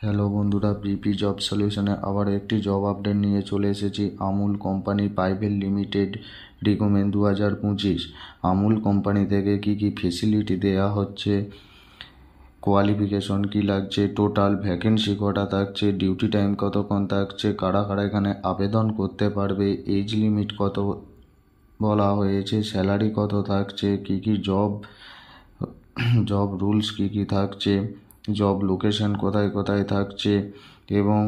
Hello বন্ধুরা, BP job সলিউশনে আবার একটি জব আপডেট নিয়ে চলে এসেছি। Amul company private limited recruitment 2025। Amul company থেকে কি কি ফেসিলিটি দেওয়া হচ্ছে, কোয়ালিফিকেশন কি লাগছে, টোটাল ভ্যাকেন্সি কটা থাকছে, ডিউটি টাইম কতক্ষণ থাকছে, কারা কারা এখানে আবেদন করতে পারবে, এজ লিমিট কত বলা হয়েছে, স্যালারি কত থাকছে, কি কি জব রুলস কি কি থাকছে, জব লোকেশন কোথায় কোথায় থাকছে এবং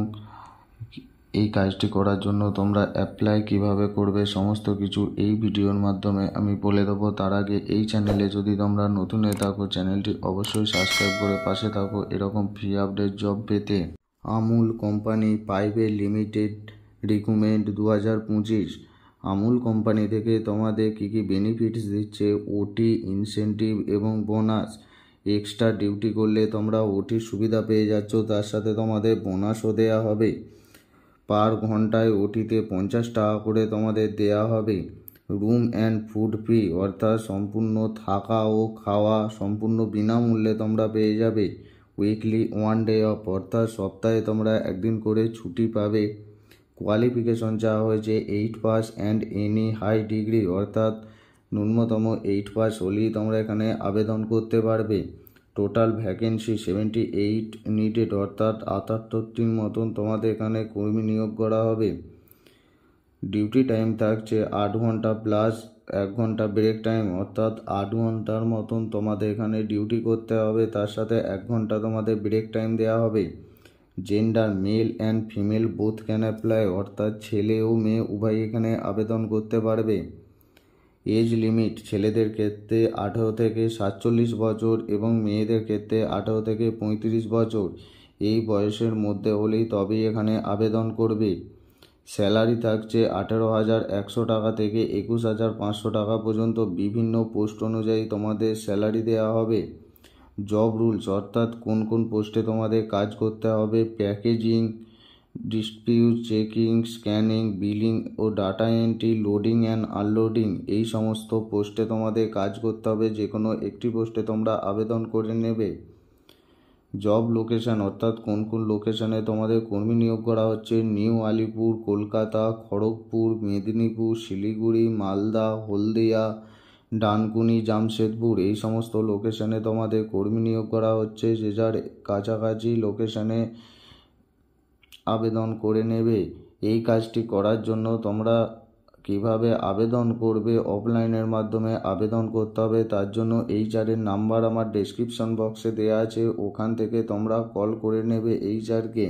এই কাজটি করার জন্য তোমরা অ্যাপ্লাই কিভাবে করবে, সমস্ত কিছু এই ভিডিওর মাধ্যমে আমি বলে দেবো। তার আগে এই চ্যানেলে যদি তোমরা নতুন হয়ে থাকো, চ্যানেলটি অবশ্যই সাবস্ক্রাইব করে পাশে থাকো এরকম ফ্রি আপডেট জব পেতে। Amul company private limited recruitment 2025। Amul company থেকে তোমাদের কী কী বেনিফিটস দিচ্ছে, ওটি, ইনসেন্টিভ এবং বোনাস। এক্সট্রা ডিউটি করলে তোমরা ওটির সুবিধা পেয়ে যাচ্ছ, তার সাথে তোমাদের বোনাসও দেওয়া হবে। পার ঘন্টায় ওটিতে 50 টাকা করে তোমাদের দেওয়া হবে। রুম অ্যান্ড ফুড ফ্রি, অর্থাৎ সম্পূর্ণ থাকা ও খাওয়া সম্পূর্ণ বিনামূল্যে তোমরা পেয়ে যাবে। উইকলি 1 ডে অফ, অর্থাৎ সপ্তাহে তোমরা একদিন করে ছুটি পাবে। কোয়ালিফিকেশন চাওয়া হয়েছে 8 pass and any high degree, অর্থাৎ ন্যূনতম 8 পাস হলেই তোমরা এখানে আবেদন করতে পারবে। টোটাল ভ্যাকেন্সি 78 নিডেড, অর্থাৎ 78টির মতন তোমাদের এখানে কর্মী নিয়োগ করা হবে। ডিউটি টাইম থাকছে 8 ঘন্টা প্লাস 1 ঘন্টা ব্রেক টাইম, অর্থাৎ 8 ঘন্টার মতন তোমাদের এখানে ডিউটি করতে হবে, তার সাথে 1 ঘন্টা তোমাদের ব্রেক টাইম দেওয়া হবে। Gender male and female both can apply, অর্থাৎ ছেলে ও মেয়ে উভয় এখানে আবেদন করতে পারবে। এজ লিমিট ছেলেদের ক্ষেত্রে 18 থেকে 47 বছর এবং মেয়েদের ক্ষেত্রে 18 থেকে 35 বছর। এই বয়সের মধ্যে হলেই তবেই এখানে আবেদন করবে। স্যালারি থাকছে 18,100 টাকা থেকে 21,500 টাকা পর্যন্ত। বিভিন্ন পোস্ট অনুযায়ী তোমাদের স্যালারি দেওয়া হবে। জব রুলস, অর্থাৎ কোন কোন পোস্টে তোমাদের কাজ করতে হবে, packaging, dispute checking, scanning, billing ও data entry, loading and unloading, এই সমস্ত পোস্টে তোমাদের কাজ করতে হবে। যে কোনো একটি পোস্টে তোমরা আবেদন করে নেবে। জব লোকেশন, অর্থাৎ কোন কোন লোকেশনে তোমাদের কর্মী নিয়োগ করা হচ্ছে, নিউ আলিপুর, কলকাতা, খড়গপুর, মেদিনীপুর, শিলিগুড়ি, মালদা, হলদিয়া, ডানকুনি, জামশেদপুর, এই সমস্ত লোকেশনে তোমাদের কর্মী নিয়োগ করা হচ্ছে। যে যার কাছাকাছি লোকেশনে আবেদন করে নেবে। এই কাজটি করার জন্য তোমরা কিভাবে আবেদন করবে, অফলাইনের মাধ্যমে আবেদন করতে হবে। তার জন্য এইচআরের নাম্বার আমার ডেসক্রিপশন বক্সে দেওয়া আছে, ওখান থেকে তোমরা কল করে নেবে এইচআরকে।